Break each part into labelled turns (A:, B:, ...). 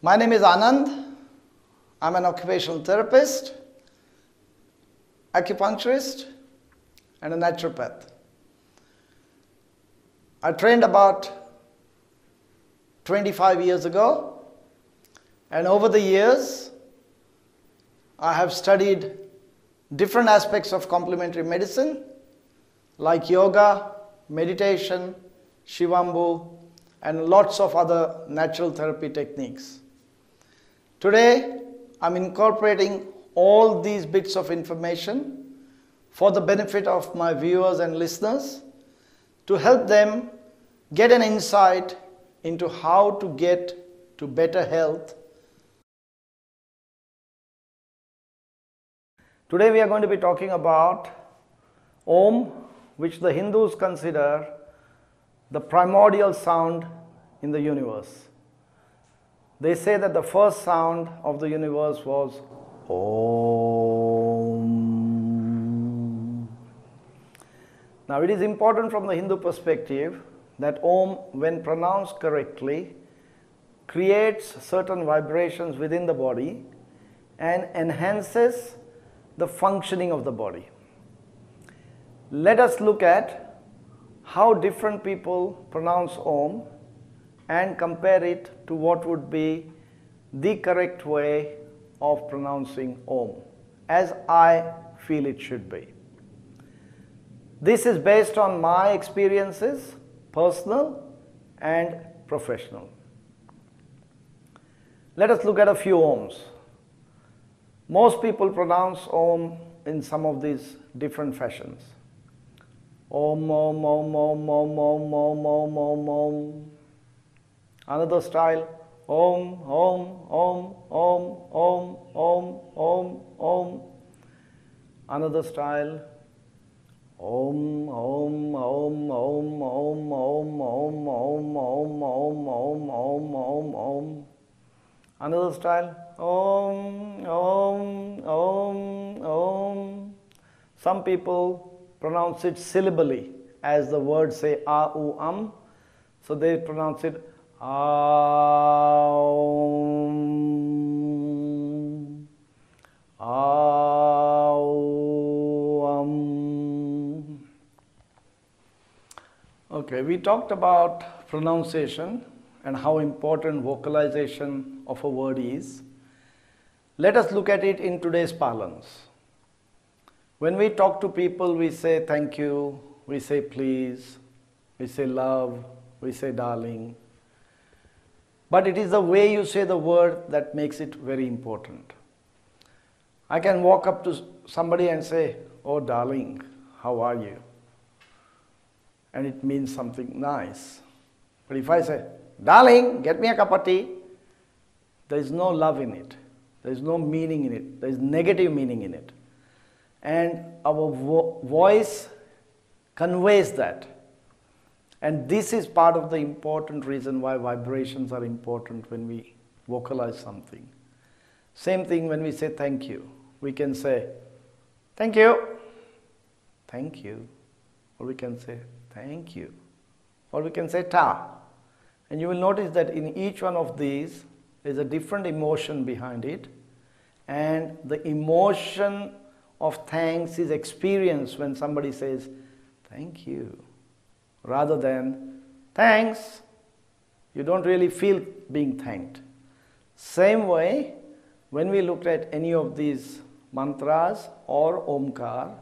A: My name is Anand. I'm an occupational therapist, acupuncturist, and a naturopath. I trained about 25 years ago, and over the years, I have studied different aspects of complementary medicine like yoga, meditation, Shivambu, and lots of other natural therapy techniques. Today, I'm incorporating all these bits of information for the benefit of my viewers and listeners to help them get an insight into how to get to better health. Today we are going to be talking about Om, which the Hindus consider the primordial sound in the universe. They say that the first sound of the universe was Om. Now it is important from the Hindu perspective that Om, when pronounced correctly, creates certain vibrations within the body and enhances the functioning of the body. Let us look at how different people pronounce Om and compare it to what would be the correct way of pronouncing Om, as I feel it should be. This is based on my experiences, personal and professional. Let us look at a few Oms. Most people pronounce Om in some of these different fashions. Om, Om, Om, Om, Om, Om, Om, Om, Om, Om. Another style, Om, Om, Om, Om, Om, Om, Om, Om. Another style, Om, Om, Om, Om, Om, Om, Om, Om, Om, Om, Om, Om, Om, Om. Another style, Om, Om, Om, Om. Some people pronounce it syllabally, as the words say A, U, so they pronounce it Aum, Aum. Okay, we talked about pronunciation and how important vocalization of a word is. Let us look at it in today's parlance. When we talk to people, we say thank you, we say please, we say love, we say darling. But it is the way you say the word that makes it very important. I can walk up to somebody and say, oh darling, how are you? And it means something nice. But if I say, darling, get me a cup of tea, there is no love in it. There is no meaning in it. There is negative meaning in it. And our voice conveys that. And this is part of the important reason why vibrations are important when we vocalize something. Same thing when we say thank you. We can say, thank you, thank you. Or we can say, thank you. Or we can say ta. And you will notice that in each one of these, there is a different emotion behind it. And the emotion of thanks is experienced when somebody says, thank you. Rather than thanks, you don't really feel being thanked. Same way, when we looked at any of these mantras or Omkar,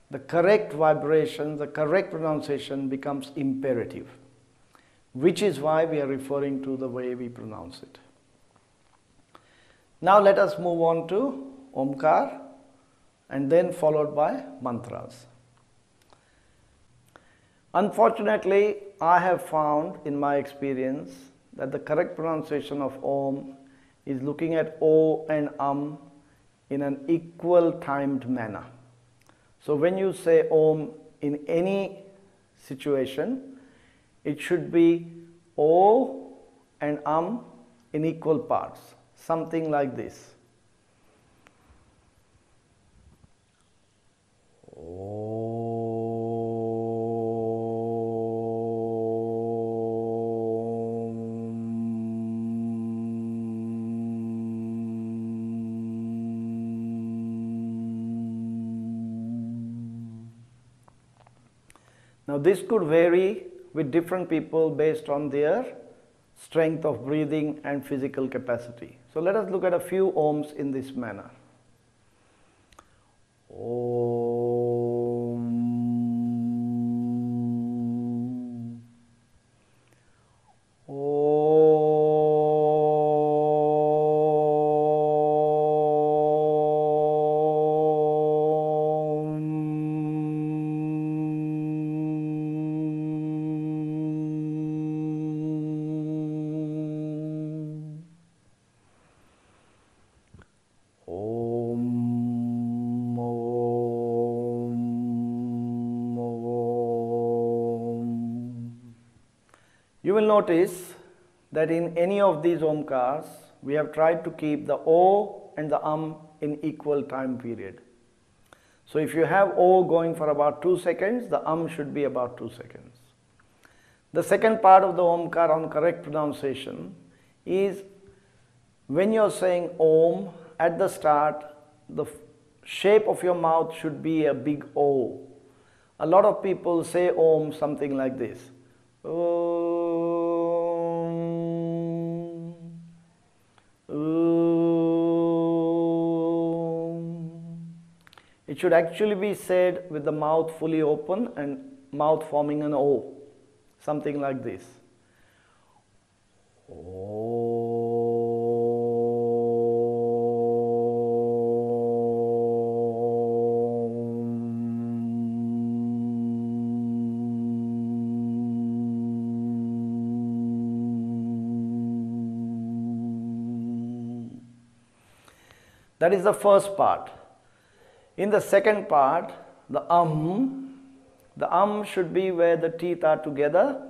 A: the correct vibration, the correct pronunciation becomes imperative, which is why we are referring to the way we pronounce it. Now let us move on to Omkar and then followed by mantras. Unfortunately, I have found in my experience that the correct pronunciation of Om is looking at O and in an equal timed manner. So when you say Om in any situation, it should be O and in equal parts, something like this. Now this could vary with different people based on their strength of breathing and physical capacity. So let us look at a few Oms in this manner. You will notice that in any of these Omkars, we have tried to keep the O and the in equal time period. So if you have O going for about 2 seconds, the should be about 2 seconds. The second part of the Omkar on correct pronunciation is when you are saying Om, at the start, the shape of your mouth should be a big O. A lot of people say Om something like this. It should actually be said with the mouth fully open and mouth forming an O, something like this. That is the first part. In the second part, the should be where the teeth are together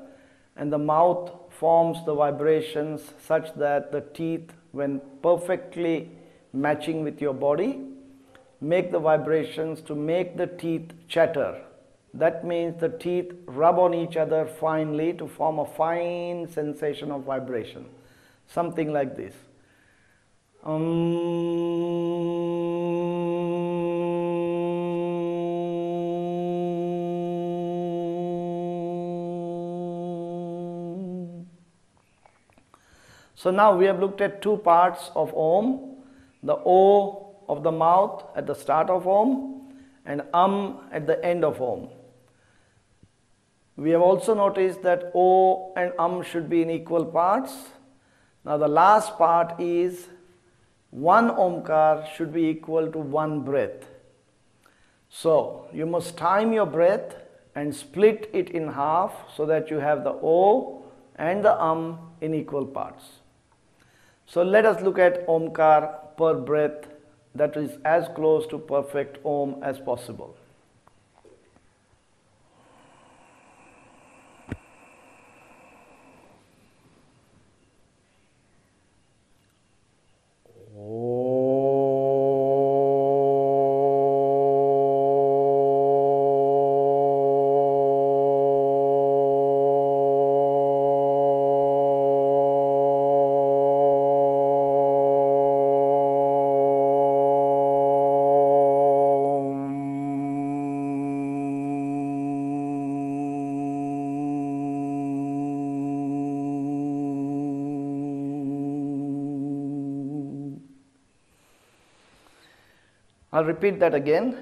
A: and the mouth forms the vibrations such that the teeth, when perfectly matching with your body, make the vibrations to make the teeth chatter. That means the teeth rub on each other finely to form a fine sensation of vibration. Something like this. So now we have looked at two parts of Om, the O of the mouth at the start of Om and at the end of Om. We have also noticed that O and should be in equal parts. Now the last part is one Omkar should be equal to one breath. So you must time your breath and split it in half so that you have the O and the in equal parts. So let us look at Omkar per breath that is as close to perfect Om as possible. I'll repeat that again.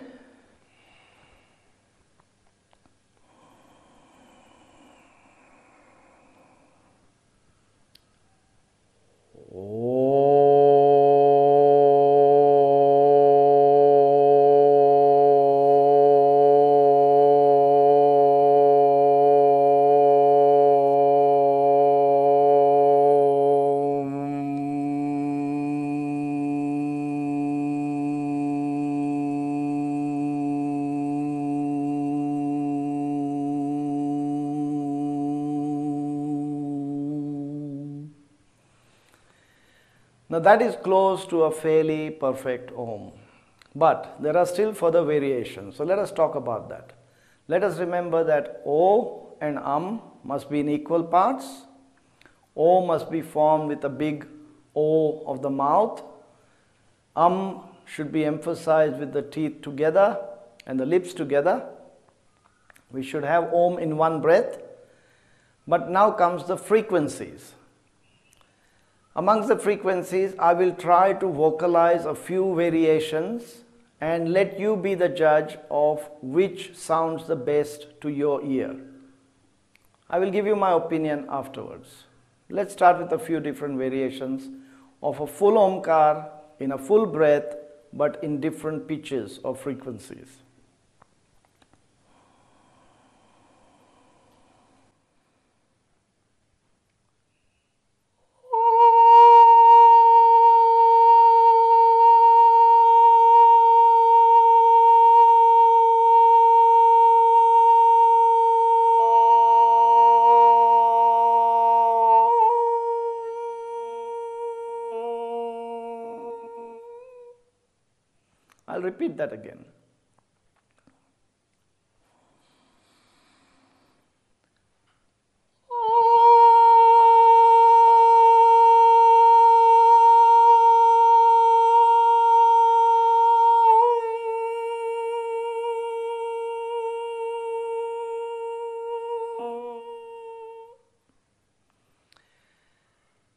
A: Now that is close to a fairly perfect Om. But there are still further variations. So let us talk about that. Let us remember that O and must be in equal parts. O must be formed with a big O of the mouth. Should be emphasized with the teeth together and the lips together. We should have Om in one breath. But now comes the frequencies. Amongst the frequencies, I will try to vocalize a few variations and let you be the judge of which sounds the best to your ear. I will give you my opinion afterwards. Let's start with a few different variations of a full Omkar in a full breath but in different pitches or frequencies. I'll repeat that again.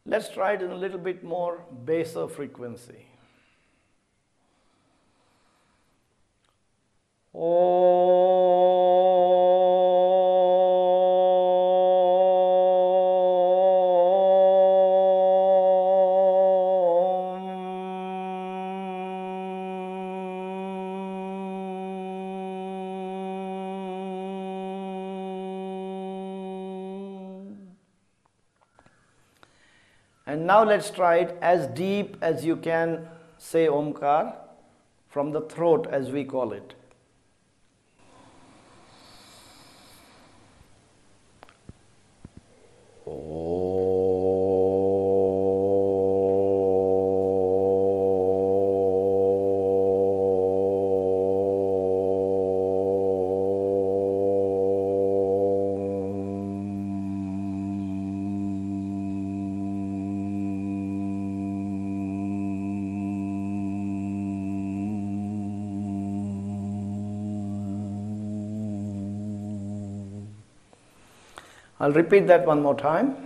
A: Let's try it in a little bit more baser frequency. And now let's try it as deep as you can say Omkar from the throat, as we call it. I'll repeat that one more time.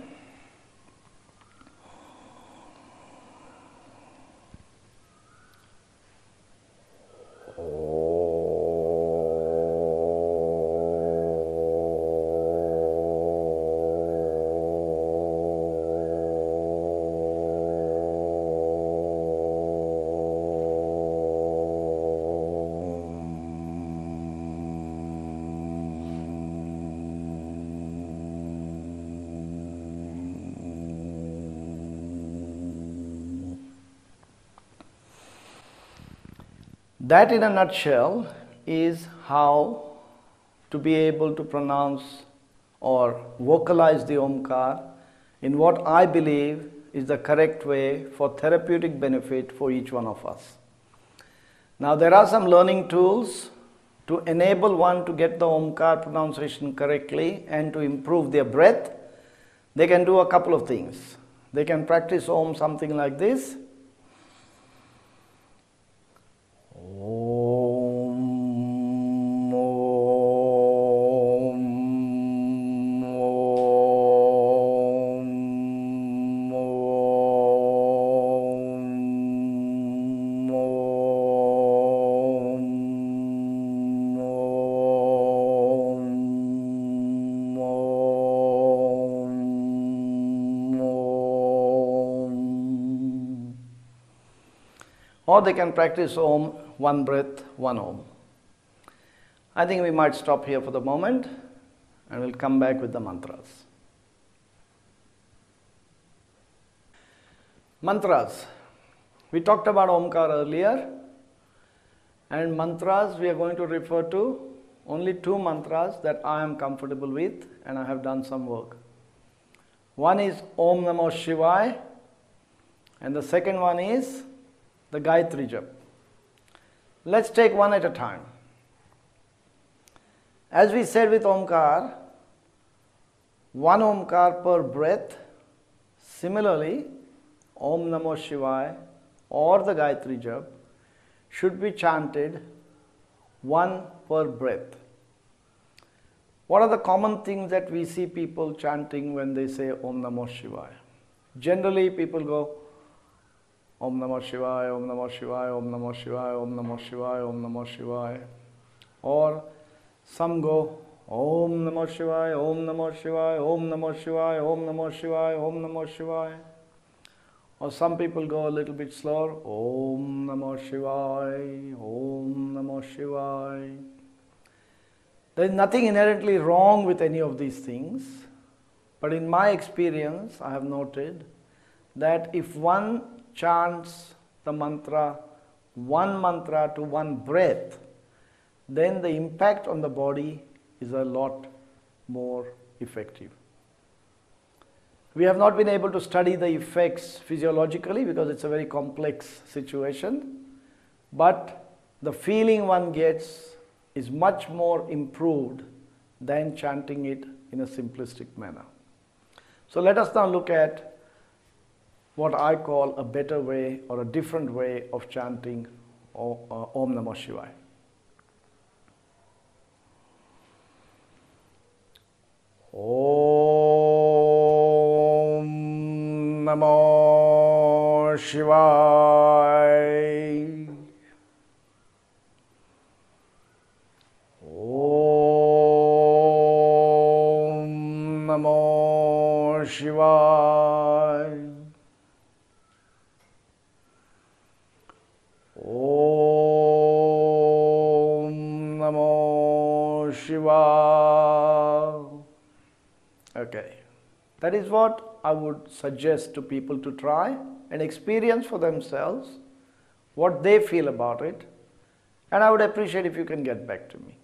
A: That in a nutshell is how to be able to pronounce or vocalize the Omkar in what I believe is the correct way for therapeutic benefit for each one of us. Now there are some learning tools to enable one to get the Omkar pronunciation correctly and to improve their breath. They can do a couple of things. They can practice Om something like this. Or they can practice Om, one breath, one Om. I think we might stop here for the moment and we'll come back with the mantras. Mantras. We talked about Omkar earlier, and mantras we are going to refer to only two mantras that I am comfortable with and I have done some work. One is Om Namoh Shiva, and the second one is the Gayatri Jap. Let's take one at a time. As we said with Omkar, one Omkar per breath. Similarly, Om Namoh Shivaya or the Gayatri Jap should be chanted one per breath. What are the common things that we see people chanting when they say Om Namoh Shivaya? Generally, people go Om Namoh Shivaya, Om Namoh Shivaya, Om Namoh Shivaya, Om Namoh Shivaya, Om Namoh Shivaya. Or some go Om Namoh Shivaya, Om Namoh Shivaya, Om Namoh Shivaya, Om Namoh Shivaya, Om Namoh Shivaya. Or some people go a little bit slower, Om Namoh Shivaya, Om Namoh Shivaya. There is nothing inherently wrong with any of these things, but in my experience, I have noted that if one chants the mantra, one mantra to one breath, then the impact on the body is a lot more effective. We have not been able to study the effects physiologically because it's a very complex situation, but the feeling one gets is much more improved than chanting it in a simplistic manner. So let us now look at what I call a better way or a different way of chanting Om Namoh Shivaya. Om Namoh Shivaya. Om Namoh Shivaya. Om Namoh Shivaya. Okay, that is what I would suggest to people to try and experience for themselves what they feel about it, and I would appreciate if you can get back to me.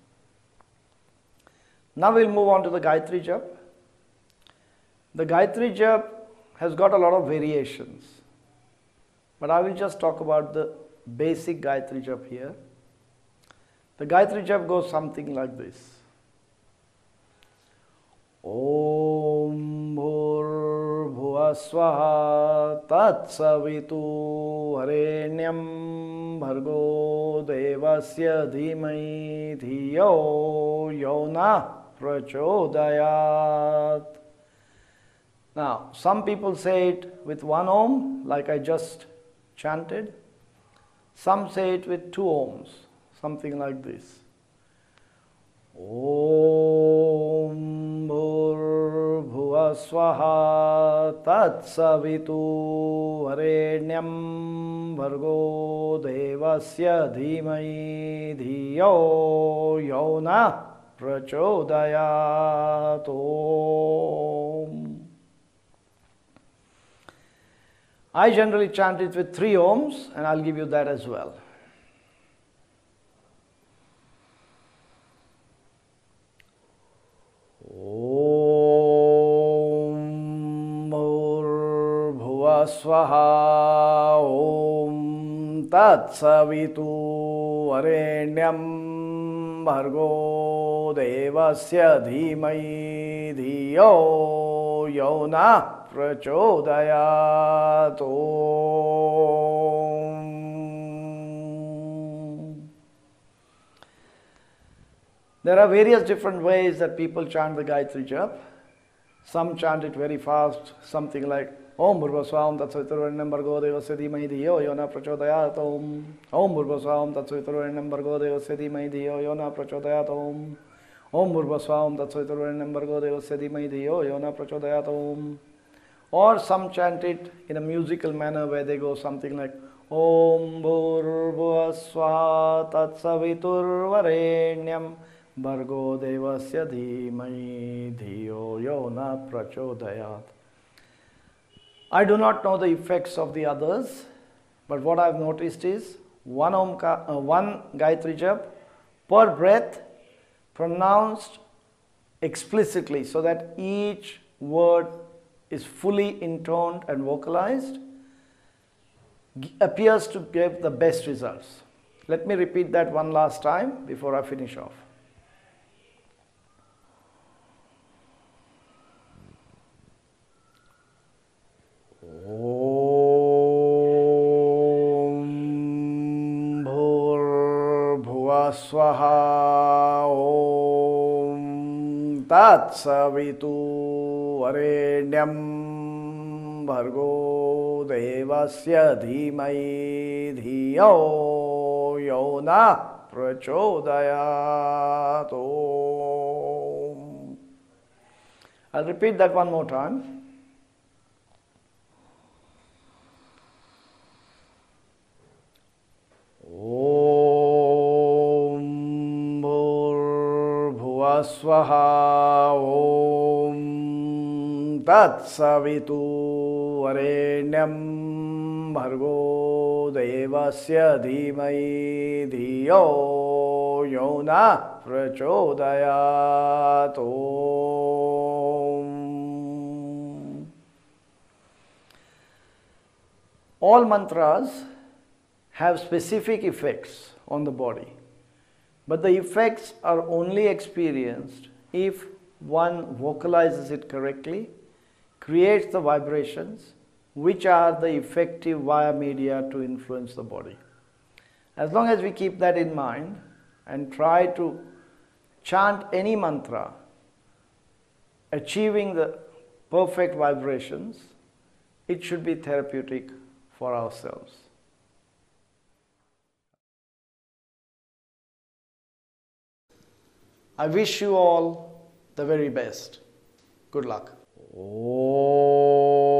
A: Now we'll move on to the Gayatri Jap. The Gayatri Jap has got a lot of variations, but I will just talk about the basic Gayatri Jap here. The Gayatri Jap goes something like this. Om Bhur Swaha Tat Savitu Harenyam Bhargo Devasya Dhimai Dhiyo Yona Prachodayat. Now, some people say it with one Om, like I just chanted. Some say it with two Oms, something like this. Om Bhurbhuva Swaha Tat Savitu Harenyam Bhargo Devasya Dhimai Dhiyo Yona Prachodayat. Om. I generally chant it with three Oms, and I'll give you that as well. Om Bhurbhuva Swaha Om Tat Savitu Harenyam Bhargo Devasya Dhimai Dhiyo Yona Prachodayat. Om. There are various different ways that people chant the Gayatri Jap. Some chant it very fast, something like Om Bhurvasvam Tatsavitruvaranyam Bhargo Devasya Dhimai Dhiyo Yona Prachodayat. Om. Om Bhurvasvam Tatsavitruvaranyam Bhargo Devasya Dhimai Dhiyo Yona Prachodayat. Om. Om Bhurvasvam Tatsavitruvaranyam Bhargo Devasya Dhimai Dhiyo Yona Prachodayat. Om. Or some chant it in a musical manner where they go something like Om Bhurbhuva Swaha Tatsaviturvarenyam Bhargo Devasya Dhimai Dhiyo Yona Prachodayat. I do not know the effects of the others, but what I have noticed is one Gayatri Jap per breath pronounced explicitly so that each word is fully intoned and vocalized, appears to give the best results. Let me repeat that one last time before I finish off. Om Bhur Swaha Om Tat Savitu Varenyam Bhargo Devasya Dhimai Dhiyo Yona Prachodayat Om. I'll repeat that one more time. Om Bhur Swaha Om Tat Savitu Varenyam Bhargo Devasya Dhimai Dhiyo Yona Prachodayat Om. All mantras have specific effects on the body, but the effects are only experienced if one vocalizes it correctly, creates the vibrations, which are the effective via media to influence the body. As long as we keep that in mind and try to chant any mantra, achieving the perfect vibrations, it should be therapeutic for ourselves. I wish you all the very best. Good luck. Om